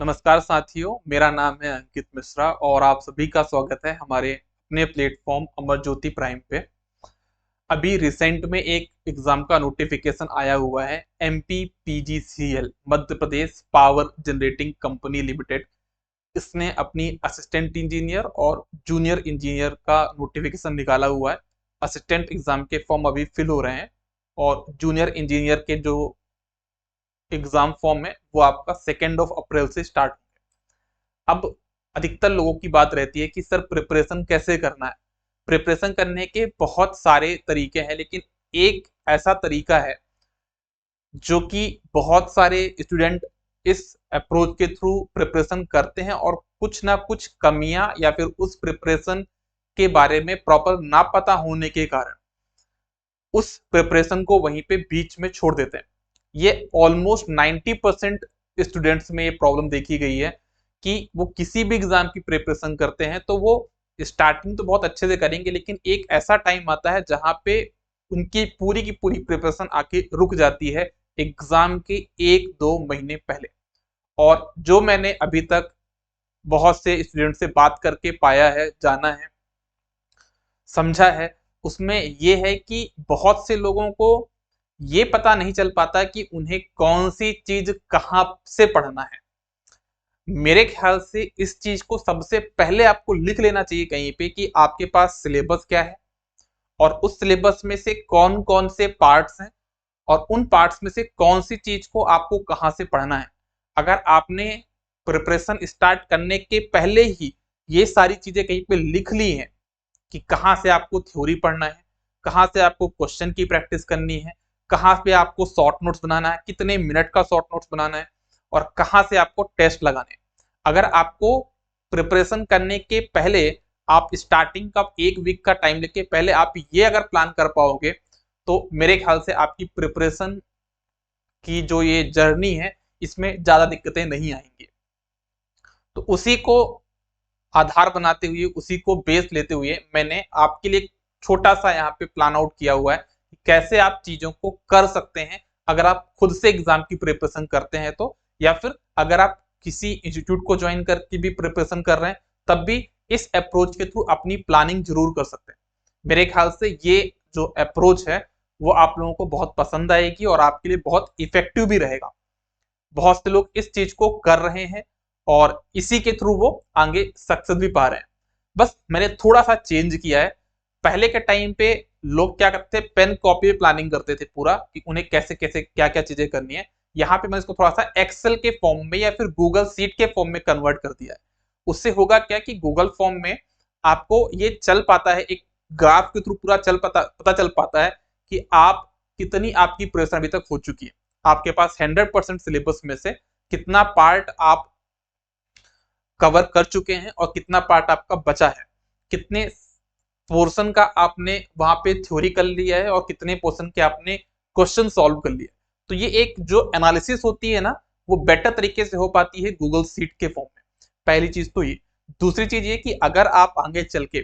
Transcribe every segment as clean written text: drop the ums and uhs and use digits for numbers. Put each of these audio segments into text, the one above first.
नमस्कार साथियों, मेरा नाम है अंकित मिश्रा और आप सभी का स्वागत है हमारे अपने प्लेटफॉर्म अमर ज्योति प्राइम पे। अभी रिसेंट में एक एग्जाम का नोटिफिकेशन आया हुआ है। MPPGCL Madhya Pradesh power generating company limited, इसने अपनी असिस्टेंट इंजीनियर और जूनियर इंजीनियर का नोटिफिकेशन निकाला हुआ है। असिस्टेंट एग्जाम के फॉर्म अभी फिल हो रहे हैं और जूनियर इंजीनियर के जो एग्जाम फॉर्म है वो आपका 2 अप्रैल से स्टार्ट। अब अधिकतर लोगों की बात रहती है कि सर प्रिपरेशन कैसे करना है। प्रिपरेशन करने के बहुत सारे तरीके हैं, लेकिन एक ऐसा तरीका है जो कि बहुत सारे स्टूडेंट इस अप्रोच के थ्रू प्रिपरेशन करते हैं और कुछ ना कुछ कमियां या फिर उस प्रिपरेशन के बारे में प्रॉपर ना पता होने के कारण उस प्रिपरेशन को वहीं पे बीच में छोड़ देते हैं। ये ऑलमोस्ट 90% स्टूडेंट्स में ये प्रॉब्लम देखी गई है कि वो किसी भी एग्जाम की प्रिपरेशन करते हैं तो वो स्टार्टिंग तो बहुत अच्छे से करेंगे, लेकिन एक ऐसा टाइम आता है जहां पे उनकी पूरी की पूरी प्रिपरेशन आके रुक जाती है एग्जाम के 1-2 महीने पहले। और जो मैंने अभी तक बहुत से स्टूडेंट से बात करके पाया है, जाना है, समझा है, उसमें ये है कि बहुत से लोगों को ये पता नहीं चल पाता कि उन्हें कौन सी चीज कहां से पढ़ना है। मेरे ख्याल से इस चीज को सबसे पहले आपको लिख लेना चाहिए कहीं पे कि आपके पास सिलेबस क्या है और उस सिलेबस में से कौन कौन से पार्ट्स हैं और उन पार्ट्स में से कौन सी चीज को आपको कहां से पढ़ना है। अगर आपने प्रिपरेशन स्टार्ट करने के पहले ही ये सारी चीजें कहीं पे लिख ली हैं कि कहाँ से आपको थ्योरी पढ़ना है, कहाँ से आपको क्वेश्चन की प्रैक्टिस करनी है, कहाँ पे आपको शॉर्ट नोट्स बनाना है, कितने मिनट का शॉर्ट नोट्स बनाना है और कहाँ से आपको टेस्ट लगाने हैं। अगर आपको प्रिपरेशन करने के पहले आप स्टार्टिंग का 1 वीक का टाइम लेके पहले आप ये अगर प्लान कर पाओगे तो मेरे ख्याल से आपकी प्रिपरेशन की जो ये जर्नी है इसमें ज्यादा दिक्कतें नहीं आएंगी। तो उसी को आधार बनाते हुए, उसी को बेस लेते हुए मैंने आपके लिए छोटा सा यहाँ पे प्लान आउट किया हुआ है कि कैसे आप चीजों को कर सकते हैं अगर आप खुद से एग्जाम की प्रिपरेशन करते हैं तो, या फिर अगर आप किसी इंस्टीट्यूट को ज्वाइन करके भी प्रिपरेशन कर रहे हैं तब भी इस अप्रोच के थ्रू अपनी प्लानिंग जरूर कर सकते हैं। मेरे ख्याल से ये जो अप्रोच है वो आप लोगों को बहुत पसंद आएगी और आपके लिए बहुत इफेक्टिव भी रहेगा। बहुत से लोग इस चीज को कर रहे हैं और इसी के थ्रू वो आगे सक्सेस भी पा रहे हैं। बस मैंने थोड़ा सा चेंज किया है। पहले के टाइम पे लोग क्या करते थे, पेन कॉपी में प्लानिंग करते थे पूरा कि उन्हें कैसे कैसे क्या क्या चीजें करनी है। यहाँ पे मैं इसको थोड़ा सा एक्सेल के फॉर्म में या फिर गूगल सीट के फॉर्म में कन्वर्ट कर दिया है। उससे होगा क्या कि गूगल फॉर्म में आपको ये चल पाता है, एक ग्राफ के थ्रू पूरा पता चल पाता है कि आप कितनी आपकी प्रिपरेशन अभी तक हो चुकी है। आपके पास 100% सिलेबस में से कितना पार्ट आप कवर कर चुके हैं और कितना पार्ट आपका बचा है, कितने पोर्शन का आपने वहां पे थ्योरी कर लिया है और कितने पोर्शन के आपने क्वेश्चन सॉल्व कर लिया। तो ये एक जो एनालिसिस होती है ना, वो बेटर तरीके से हो पाती है गूगल सीट के फॉर्म में। पहली चीज तो ये। दूसरी चीज ये कि अगर आप आगे चल के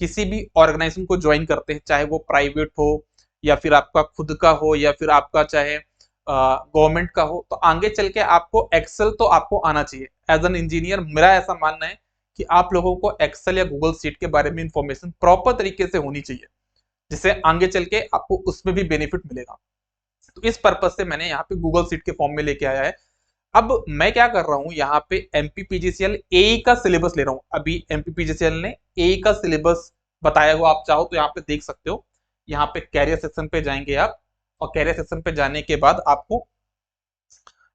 किसी भी ऑर्गेनाइजेशन को ज्वाइन करते हैं, चाहे वो प्राइवेट हो या फिर आपका खुद का हो या फिर आपका चाहे गवर्नमेंट का हो, तो आगे चल के आपको एक्सेल तो आपको आना चाहिए। एज एन इंजीनियर मेरा ऐसा मानना है कि आप लोगों को एक्सेल या गूगल सीट के बारे में इंफॉर्मेशन प्रॉपर तरीके से होनी चाहिए, जिससे आगे चल के आपको उसमें भी बेनिफिट मिलेगा। तो इस पर्पज से मैंने यहाँ पे गूगल सीट के फॉर्म में लेके आया है। अब मैं क्या कर रहा हूँ, यहाँ पे MPPGCL AE का सिलेबस ले रहा हूँ। अभी MPPGCL ने AE का सिलेबस बताया हुआ, आप चाहो तो यहाँ पे देख सकते हो। यहाँ पे कैरियर सेक्शन पे जाएंगे आप और कैरियर सेक्शन पे जाने के बाद आपको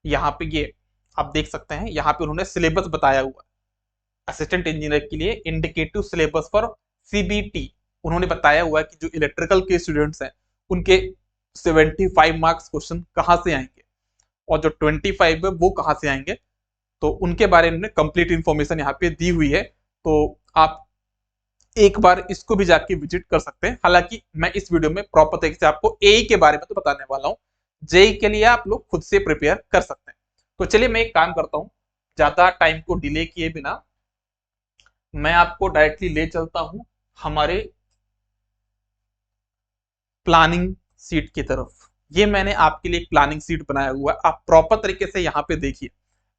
यहाँ पे ये आप देख सकते हैं, यहाँ पे उन्होंने सिलेबस बताया हुआ है। असिस्टेंट इंजीनियर के लिए इंडिकेटिव सिलेबस फॉर CBT उन्होंने बताया हुआ है कि जो इलेक्ट्रिकल के स्टूडेंट्स हैं उनके 75 मार्क्स क्वेश्चन कहाँ से आएंगे और जो 25 है वो कहाँ से आएंगे। तो उनके बारे में कंप्लीट इंफॉर्मेशन यहाँ पे दी हुई है, तो आप एक बार इसको भी जाके विजिट कर सकते हैं। हालांकि मैं इस वीडियो में प्रॉपर तरीके से आपको AE के बारे में तो बताने वाला हूँ, JEE के लिए आप लोग खुद से प्रिपेयर कर सकते हैं। तो चलिए मैं एक काम करता हूँ, ज्यादा टाइम को डिले किए बिना मैं आपको डायरेक्टली ले चलता हूं हमारे प्लानिंग सीट की तरफ। ये मैंने आपके लिए एक प्लानिंग सीट बनाया हुआ है, आप प्रॉपर तरीके से यहाँ पे देखिए।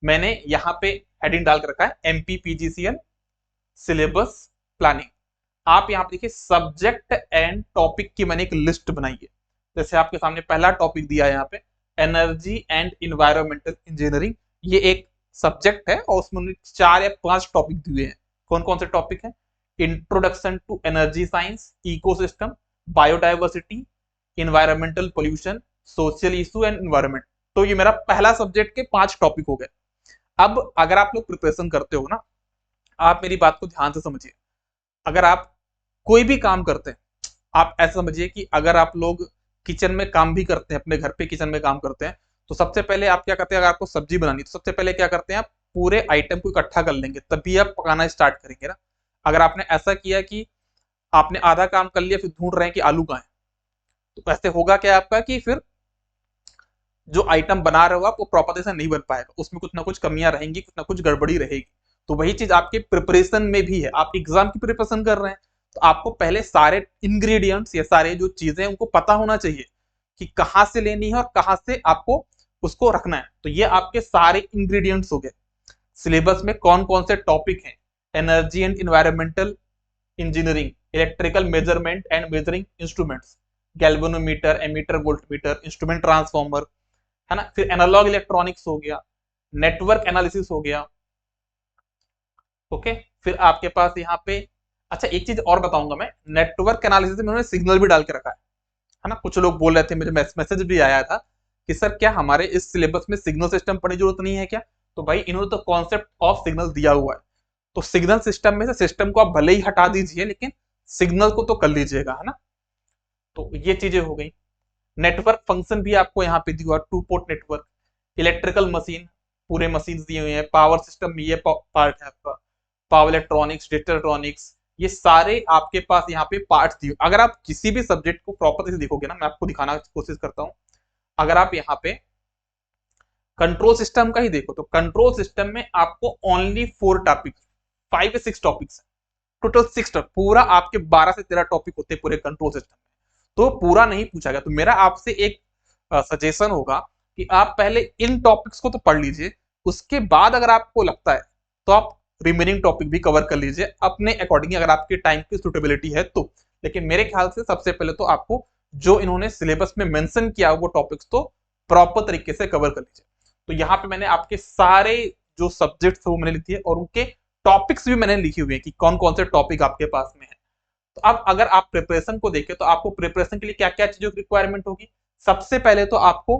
मैंने यहाँ पे हेडिंग डाल के रखा है MPPGCL सिलेबस प्लानिंग। आप यहाँ पे देखिए सब्जेक्ट एंड टॉपिक की मैंने एक लिस्ट बनाई है। जैसे आपके सामने पहला टॉपिक दिया है यहाँ पे एनर्जी एंड इन्वायरमेंटल इंजीनियरिंग, ये एक सब्जेक्ट है और उसमें 4 या 5 टॉपिक दिए हैं। कौन कौन से टॉपिक हैं? Introduction to energy science, ecosystem, biodiversity, environmental pollution, social issue and environment. तो ये मेरा पहला सब्जेक्ट के 5 टॉपिक हो गए। अब अगर आप लोग प्रिपरेशन करते हो ना, आप मेरी बात को ध्यान से समझिए। अगर आप कोई भी काम करते हैं, आप ऐसा समझिए कि अगर आप लोग किचन में काम भी करते हैं, अपने घर पे किचन में काम करते हैं, तो सबसे पहले आप क्या करते हैं? अगर आपको सब्जी बनानी है तो सबसे पहले क्या करते हैं? आप पूरे आइटम को इकट्ठा कर लेंगे, तभी आप पकाना स्टार्ट करेंगे ना। अगर आपने ऐसा किया कि आपने आधा काम कर लिया फिर ढूंढ रहे हैं कि आलू कहाँ है, तो ऐसे होगा क्या आपका कि फिर जो आइटम बना रहे हो आप वो प्रॉपर से नहीं बन पाएगा, उसमें कुछ ना कुछ कमियां रहेंगी, कुछ ना कुछ गड़बड़ी रहेगी। तो वही चीज आपके प्रिपरेशन में भी है। आप एग्जाम की प्रिपरेशन कर रहे हैं तो आपको पहले सारे इंग्रेडिएंट्स या सारे जो चीजें उनको पता होना चाहिए कि कहाँ से लेनी है और कहाँ से आपको उसको रखना है। तो ये आपके सारे इंग्रेडिएंट्स हो गए। सिलेबस में कौन कौन से टॉपिक हैं? Energy and environmental engineering, electrical measurement and measuring instruments, galvanometer, ammeter, voltmeter, instrument transformer, है ना। फिर एनालॉग इलेक्ट्रॉनिक्स हो गया, नेटवर्क एनालिसिस हो गया। ओके, फिर आपके पास यहाँ पे अच्छा एक चीज और बताऊंगा मैं, नेटवर्क एनालिसिस में उन्होंने सिग्नल भी डाल के रखा है ना। कुछ लोग बोल रहे थे, मेरे मैसेज भी आया था कि सर क्या हमारे इस सिलेबस में सिग्नल सिस्टम पढ़ने की जरूरत नहीं है क्या? तो भाई इन्होंने तो कॉन्सेप्ट ऑफ सिग्नल दिया हुआ है, तो सिग्नल सिस्टम में से सिस्टम को आप भले ही हटा दीजिए लेकिन सिग्नल को तो कर लीजिएगा, है ना। तो ये चीजें हो गई। नेटवर्क फंक्शन भी आपको यहाँ पे दिया, 2 पोर्ट नेटवर्क, इलेक्ट्रिकल मशीन, पूरे मशीन दिए हुए हैं, पावर सिस्टम में ये पार्ट है आपका, पावर इलेक्ट्रॉनिक्स, डिजिटल इलेक्ट्रॉनिक्स, ये सारे आपके पास यहाँ पे पार्ट्स दिए। अगर आप किसी भी सब्जेक्ट को प्रॉपर से देखोगे ना, मैं आपको दिखाना की कोशिश करता हूँ। अगर आप यहाँ पे कंट्रोल सिस्टम का ही देखो तो कंट्रोल सिस्टम में आपको ओनली 4 टॉपिक, 5 या 6 टॉपिक्स, टोटल 6 टॉपिक, पूरा आपके 12 से 13 टॉपिक होते हैं पूरे कंट्रोल सिस्टम में, तो पूरा नहीं पूछा गया। तो मेरा आपसे एक सजेशन होगा कि आप पहले इन टॉपिक्स को तो पढ़ लीजिए, उसके बाद अगर आपको लगता है तो आप रिमेनिंग टॉपिक भी कवर कर लीजिए अपने अकॉर्डिंग, अगर आपके टाइम की सुटेबिलिटी है तो। लेकिन मेरे ख्याल से सबसे पहले तो आपको जो इन्होंने सिलेबस में मेंशन किया वो टॉपिक्स तो प्रॉपर तरीके से कवर कर लीजिए। तो यहाँ पे मैंने आपके सारे जो सब्जेक्ट्स वो मैंने लिख दिए और उनके टॉपिक्स भी मैंने लिखे हुए हैं कि कौन कौन से टॉपिक आपके पास में है। तो अब अगर आप प्रिपरेशन को देखें तो आपको प्रिपरेशन के लिए क्या क्या चीजों की रिक्वायरमेंट होगी? सबसे पहले तो आपको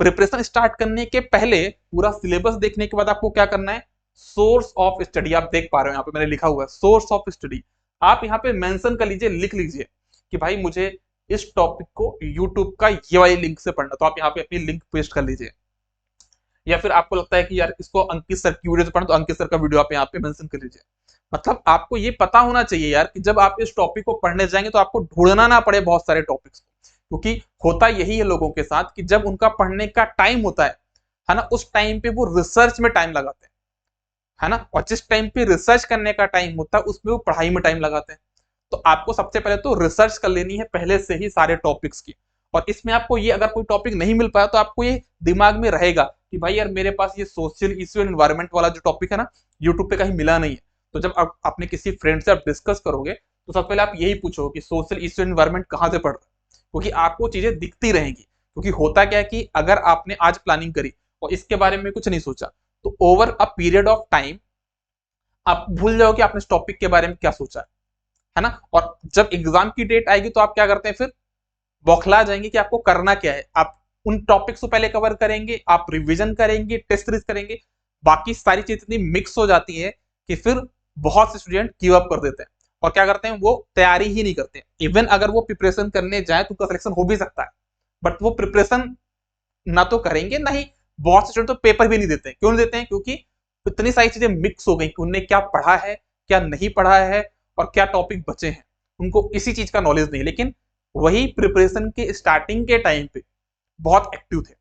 प्रिपरेशन स्टार्ट करने के पहले पूरा सिलेबस देखने के बाद आपको क्या करना है? Source of study. आप देख पा रहे हो यहाँ पे मैंने लिखा हुआ है सोर्स ऑफ स्टडी। आप यहाँ पे मेंशन कर लीजिए, लिख लीजिए कि भाई मुझे इस टॉपिक को यूट्यूब का ये वाली लिंक से पढ़ना, तो आप यहाँ पे अपनी लिंक पेस्ट कर लीजिए। या फिर आपको लगता है कि यार इसको अंकित सर की वीडियो से पढ़ना, तो अंकित सर का वीडियो आप यहाँ पे मेंशन कर लीजिए। मतलब आपको ये पता होना चाहिए यार कि जब आप इस टॉपिक को पढ़ने जाएंगे तो आपको ढूंढना ना पड़े बहुत सारे टॉपिक्स, क्योंकि होता यही है लोगों के साथ कि जब उनका पढ़ने का टाइम होता है ना, उस टाइम पे वो रिसर्च में टाइम लगाते हैं, है ना। और जिस टाइम पे रिसर्च करने का टाइम होता है उसमें वो पढ़ाई में टाइम लगाते हैं। तो आपको सबसे पहले तो रिसर्च कर लेनी है पहले से ही सारे टॉपिक्स की। और इसमें आपको ये अगर कोई टॉपिक नहीं मिल पाया तो आपको ये दिमाग में रहेगा कि भाई यार मेरे पास ये सोशल इश्यू एंड एनवायरमेंट वाला जो टॉपिक है ना, यूट्यूब पे कहीं मिला नहीं है। तो जब आप अपने किसी फ्रेंड से आप डिस्कस करोगे तो सबसे पहले आप यही पूछो कि सोशल इश्यू एंड एनवायरमेंट कहाँ से पढ़ रहे हैं, क्योंकि आपको चीजें दिखती रहेंगी। क्योंकि होता क्या है कि अगर आपने आज प्लानिंग करी और इसके बारे में कुछ नहीं सोचा तो over a period of time आप भूल जाओगे आपने इस टॉपिक के बारे में क्या सोचा है ना। और जब एग्जाम की डेट आएगी तो आप क्या करते हैं, फिर बौखला जाएंगे कि आपको करना क्या है। आप उन टॉपिक्स को पहले कवर करेंगे, आप रिवीजन करेंगे, टेस्ट सीरीज करेंगे, बाकी सारी चीजें इतनी मिक्स हो जाती है कि फिर बहुत से स्टूडेंट गिव अप कर देते हैं और क्या करते हैं, वो तैयारी ही नहीं करते। इवन अगर वो प्रिपरेशन करने जाए तो उनका सिलेक्शन हो भी सकता है, बट वो प्रिपरेशन ना तो करेंगे ना ही, बहुत से स्टूडेंट तो पेपर भी नहीं देते। क्यों नहीं देते हैं? क्योंकि इतनी सारी चीजें मिक्स हो गई कि उन्हें क्या पढ़ा है, क्या नहीं पढ़ा है और क्या टॉपिक बचे हैं, उनको इसी चीज का नॉलेज नहीं। लेकिन वही प्रिपरेशन के स्टार्टिंग के टाइम पे बहुत एक्टिव थे,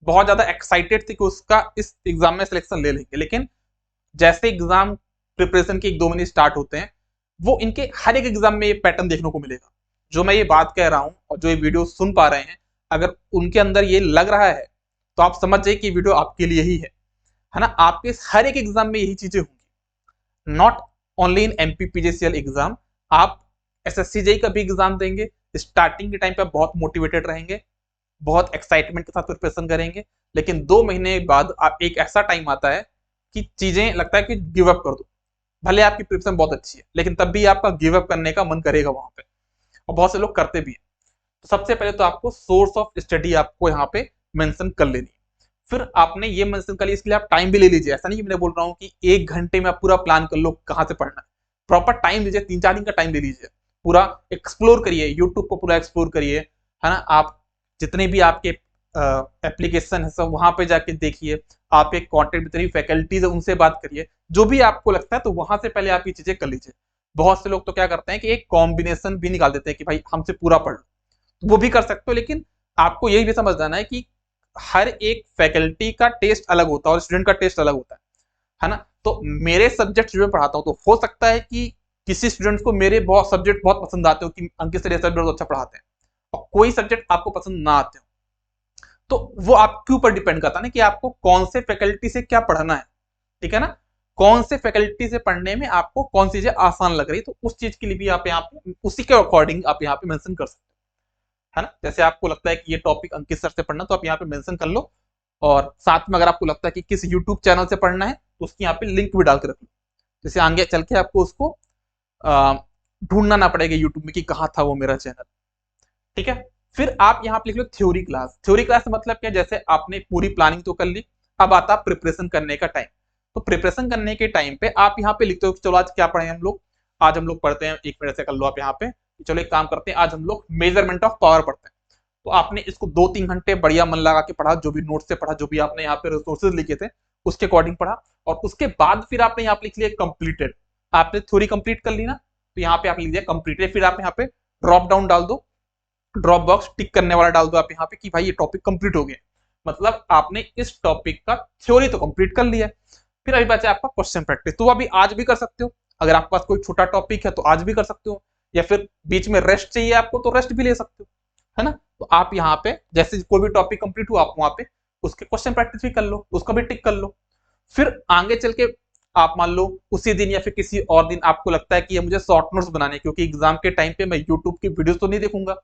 बहुत ज्यादा एक्साइटेड थे कि उसका इस एग्जाम में सिलेक्शन ले लेंगे। लेकिन जैसे एग्जाम प्रिपरेशन के 1-2 महीने स्टार्ट होते हैं, वो इनके हर एक एग्जाम में ये पैटर्न देखने को मिलेगा। जो मैं ये बात कह रहा हूं और जो ये वीडियो सुन पा रहे हैं, अगर उनके अंदर ये लग रहा है तो आप समझ जाइए कि वीडियो आपके लिए ही है। है ना। आपके हर एक एग्जाम में यही चीजें होंगी, नॉट ओनली इन एमपीपीजीसीएल एग्जाम। आप एसएससी जेई का भी एग्जाम देंगे, स्टार्टिंग के टाइम पे आप बहुत मोटिवेटेड रहेंगे, बहुत एक्साइटमेंट के साथ प्रिपरेशन करेंगे, लेकिन 2 महीने बाद आप एक ऐसा टाइम आता है कि चीजें लगता है कि गिव अप कर दो। भले आपकी प्रिपरेशन बहुत अच्छी है, लेकिन तब भी आपका गिव अप करने का मन करेगा वहां पे, और बहुत से लोग करते भी हैं। तो सबसे पहले तो आपको सोर्स ऑफ स्टडी आपको यहाँ पे मेंशन कर लेनी है। फिर आपने ये मेंशन कर लिया, इसके लिए आप टाइम भी ले लीजिए। ऐसा नहीं कि मैं बोल रहा हूँ कि 1 घंटे में आप पूरा प्लान कर लो कहाँ से पढ़ना है। प्रॉपर टाइम लीजिए, 3-4 दिन का टाइम ले लीजिए, पूरा एक्सप्लोर करिए, यूट्यूब को पूरा एक्सप्लोर करिए, है ना। आप जितने भी आपके एप्लीकेशन है सब वहां पे जाके देखिए, आप एक कॉन्टेंट जितनी फैकल्टीज है उनसे बात करिए, जो भी आपको लगता है तो वहां से पहले आप ये चीजें कर लीजिए। बहुत से लोग तो क्या करते हैं कि एक कॉम्बिनेशन भी निकाल देते हैं कि भाई हमसे पूरा पढ़ लो, वो भी कर सकते हो, लेकिन आपको यही भी समझ जाना है कि हर एक फैकल्टी का टेस्ट अलग होता है और स्टूडेंट का टेस्ट अलग होता है ना। तो मेरे सब्जेक्ट जो मैं पढ़ाता हूँ, तो हो सकता है कि किसी स्टूडेंट को मेरे बहुत सब्जेक्ट बहुत पसंद आते हो कि अंकित सर ये सब्जेक्ट बहुत अच्छा पढ़ाते हैं, और कोई सब्जेक्ट आपको पसंद ना आते हो, तो वो आपके ऊपर डिपेंड करता है ना कि आपको कौन से फैकल्टी से क्या पढ़ना है, ठीक है ना। कौन से फैकल्टी से पढ़ने में आपको कौन सी चीजें आसान लग रही है, तो उस चीज के लिए भी आप यहाँ पे उसी के अकॉर्डिंग आप यहाँ पे मेंशन कर सकते हो, है ना। जैसे आपको लगता है कि ये टॉपिक अंकित सर से पढ़ना, तो आप यहाँ पे मेंशन कर लो, और साथ में अगर आपको लगता है कि किस यूट्यूब चैनल से पढ़ना है तो उसकी यहाँ पे लिंक भी डाल के रख लो, जैसे आगे चल के आपको उसको ढूंढना ना पड़ेगा यूट्यूब में कि कहाँ था वो मेरा चैनल, ठीक है। फिर आप यहाँ पे लिख लो थ्योरी क्लास। थ्योरी क्लास का मतलब क्या, जैसे आपने पूरी प्लानिंग तो कर ली, अब आता प्रिपरेशन करने का टाइम। तो प्रिपरेशन करने के टाइम पे आप यहाँ पे लिखते हो चलो आज क्या पढ़े हम लोग। आज हम लोग पढ़ते हैं, 1 मिनट से कर लो आप यहाँ पे, चलो एक काम करते हैं आज हम लोग मेजरमेंट ऑफ पावर पढ़ते हैं। तो आपने इसको 2-3 घंटे बढ़िया मन लगा के पढ़ा, जो भी नोट से पढ़ा, जो भी आपने यहाँ पे रिसोर्सेज लिखे थे उसके अकॉर्डिंग पढ़ा, और उसके बाद फिर आपने यहाँ पे लिख लिया कंप्लीटेड। आपने थ्योरी कंप्लीट कर ली ना, तो यहाँ पे आप लिख दिया कंप्लीटेड। फिर आप यहाँ पे ड्रॉप डाउन डाल दो, ड्रॉप बॉक्स टिक करने वाला डाल दो आप यहाँ पे कि भाई ये टॉपिक कंप्लीट हो गया, मतलब आपने इस टॉपिक का थ्योरी तो कंप्लीट कर लिया। फिर अभी बचा आपका क्वेश्चन प्रैक्टिस, तो अभी आज भी कर सकते हो, अगर आपके पास कोई छोटा टॉपिक है तो आज भी कर सकते हो, या फिर बीच में रेस्ट चाहिए आपको तो रेस्ट भी ले सकते हो, है ना। तो आप यहाँ पे जैसे कोई भी टॉपिक कंप्लीट हुआ आप वहां पे उसके क्वेश्चन प्रैक्टिस भी कर लो, उसका भी टिक कर लो। फिर आगे चल के आप मान लो उसी दिन या फिर किसी और दिन आपको लगता है कि ये मुझे शॉर्ट नोट्स बनाने, क्योंकि एग्जाम के टाइम पे मैं यूट्यूब की वीडियोस तो नहीं देखूंगा,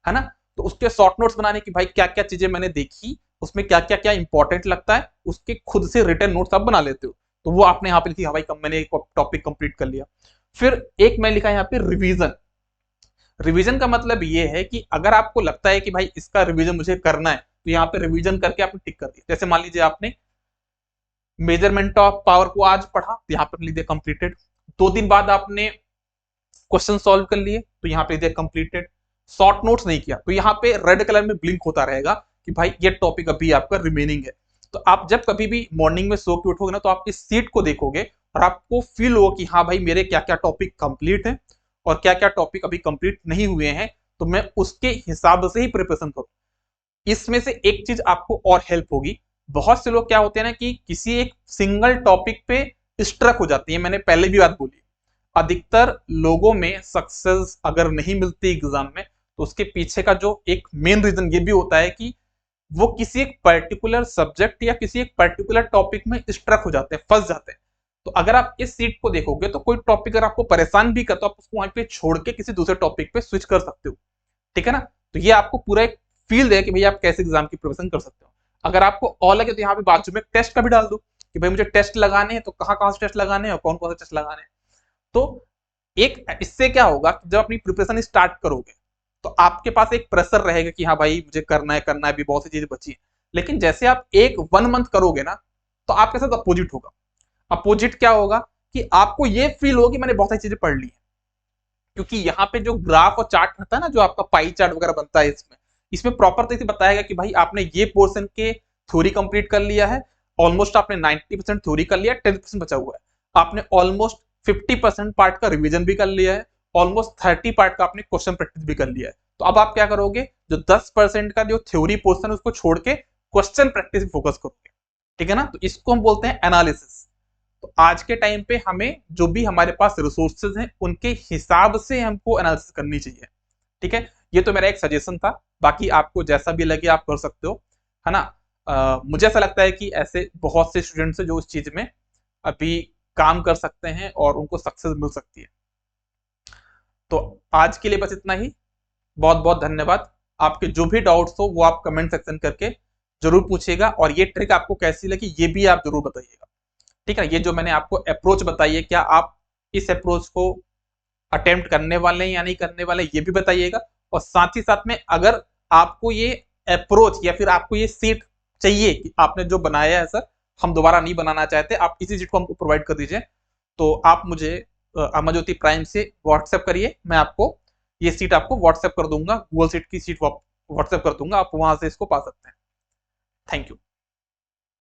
है ना। तो उसके शॉर्ट नोट्स बनाने की भाई क्या क्या चीजें मैंने देखी, उसमें क्या क्या क्या इंपॉर्टेंट लगता है, उसके खुद से रिटर्न नोट्स आप बना लेते हो, तो वो आपने यहाँ पे लिखी, हाँ भाई मैंने टॉपिक कंप्लीट कर लिया। फिर एक मैं लिखा यहाँ पे रिवीजन। रिवीजन का मतलब ये है कि अगर आपको लगता है कि भाई इसका रिवीजन मुझे करना है, तो यहाँ पे रिवीजन करके आपने टिक कर दिया। जैसे मान लीजिए आपने मेजरमेंट ऑफ पावर को आज पढ़ा, तो यहाँ पे लिख दिया कंप्लीटेड। 2 दिन बाद आपने क्वेश्चन सॉल्व कर लिए, तो यहाँ पे लिख दिया कंप्लीटेड। शॉर्ट नोट्स नहीं किया, तो यहाँ पे रेड कलर में ब्लिंक होता रहेगा कि भाई ये टॉपिक अभी आपका रिमेनिंग है। तो आप जब कभी भी मॉर्निंग में सो के उठोगे ना, तो आप इस सीट को देखोगे और आपको फील हो कि हाँ भाई मेरे क्या क्या टॉपिक कंप्लीट है और क्या क्या टॉपिक अभी कंप्लीट नहीं हुए हैं, तो मैं उसके हिसाब से ही प्रिपरेशन करूँ। इसमें से एक चीज आपको और हेल्प होगी, बहुत से लोग क्या होते हैं ना कि किसी एक सिंगल टॉपिक पे स्ट्रक हो जाती है। मैंने पहले भी बात बोली, अधिकतर लोगों में सक्सेस अगर नहीं मिलती एग्जाम में, तो उसके पीछे का जो एक मेन रीजन ये भी होता है कि वो किसी एक पर्टिकुलर सब्जेक्ट या किसी एक पर्टिकुलर टॉपिक में स्ट्रक हो जाते हैं, फंस जाते हैं। तो अगर आप इस सीट को देखोगे तो कोई टॉपिक अगर आपको परेशान भी करता, तो आप उसको वहां पे छोड़ के किसी दूसरे टॉपिक पे स्विच कर सकते हो, ठीक है ना। तो ये आपको पूरा एक फील दे कि भैया आप कैसे एग्जाम की प्रिपरेशन कर सकते हो। अगर आपको और लगे तो यहाँ पे बाजू में टेस्ट का भी डाल दो कि भाई मुझे टेस्ट लगाने हैं, तो कहाँ कहाँ से टेस्ट लगाने हैं और कौन कौन से टेस्ट लगाने हैं। तो एक इससे क्या होगा कि जब अपनी प्रिपरेशन स्टार्ट करोगे तो आपके पास एक प्रेशर रहेगा कि हाँ भाई मुझे करना है, भी बहुत सी चीजें बची है। लेकिन जैसे आप 1 मंथ करोगे ना, तो आपके साथ अपोजिट होगा। अपोजिट क्या होगा कि आपको ये फील होगा कि मैंने बहुत सारी चीजें पढ़ ली है, क्योंकि यहाँ पे जो ग्राफ और चार्ट रहता है ना, जो आपका पाई चार्ट वगैरह बनता है, इसमें प्रॉपर तरीके से बताएगा कि भाई आपने ये पोर्शन के थ्योरी कंप्लीट कर लिया है, ऑलमोस्ट आपने 90% थ्योरी कर लिया, 10% बचा हुआ है, आपने ऑलमोस्ट 50% पार्ट का रिवीजन भी कर लिया है, ऑलमोस्ट 30 पार्ट का आपने क्वेश्चन प्रैक्टिस भी कर लिया है। तो अब आप क्या करोगे, जो 10% का जो थ्योरी पोर्शन है उसको छोड़ के क्वेश्चन प्रैक्टिस फोकस करोगे, ठीक है ना। तो इसको हम बोलते हैं एनालिसिस। तो आज के टाइम पे हमें जो भी हमारे पास रिसोर्सेज हैं उनके हिसाब से हमको एनालिसिस करनी चाहिए, ठीक है। ये तो मेरा एक सजेशन था, बाकी आपको जैसा भी लगे आप कर सकते हो, है ना। मुझे ऐसा लगता है कि ऐसे बहुत से स्टूडेंट्स हैं जो इस चीज में अभी काम कर सकते हैं और उनको सक्सेस मिल सकती है। तो आज के लिए बस इतना ही। बहुत बहुत धन्यवाद। आपके जो भी डाउट्स हो वो आप कमेंट सेक्शन करके जरूर पूछिएगा, और ये ट्रिक आपको कैसी लगी ये भी आप जरूर बताइएगा। ठीक है, ये जो मैंने आपको अप्रोच बताई है, क्या आप इस अप्रोच को अटेम्प्ट करने वाले हैं या नहीं करने वाले, ये भी बताइएगा। और साथ ही साथ में अगर आपको ये अप्रोच या फिर आपको ये सीट चाहिए कि आपने जो बनाया है सर हम दोबारा नहीं बनाना चाहते, आप इसी सीट को हमको प्रोवाइड कर दीजिए, तो आप मुझे अमर ज्योति प्राइम से व्हाट्सएप करिए। मैं आपको ये सीट आपको व्हाट्सएप कर दूंगा, गूगल सीट की सीट व्हाट्सएप कर दूंगा, आप वहां से इसको पा सकते हैं। Thank you.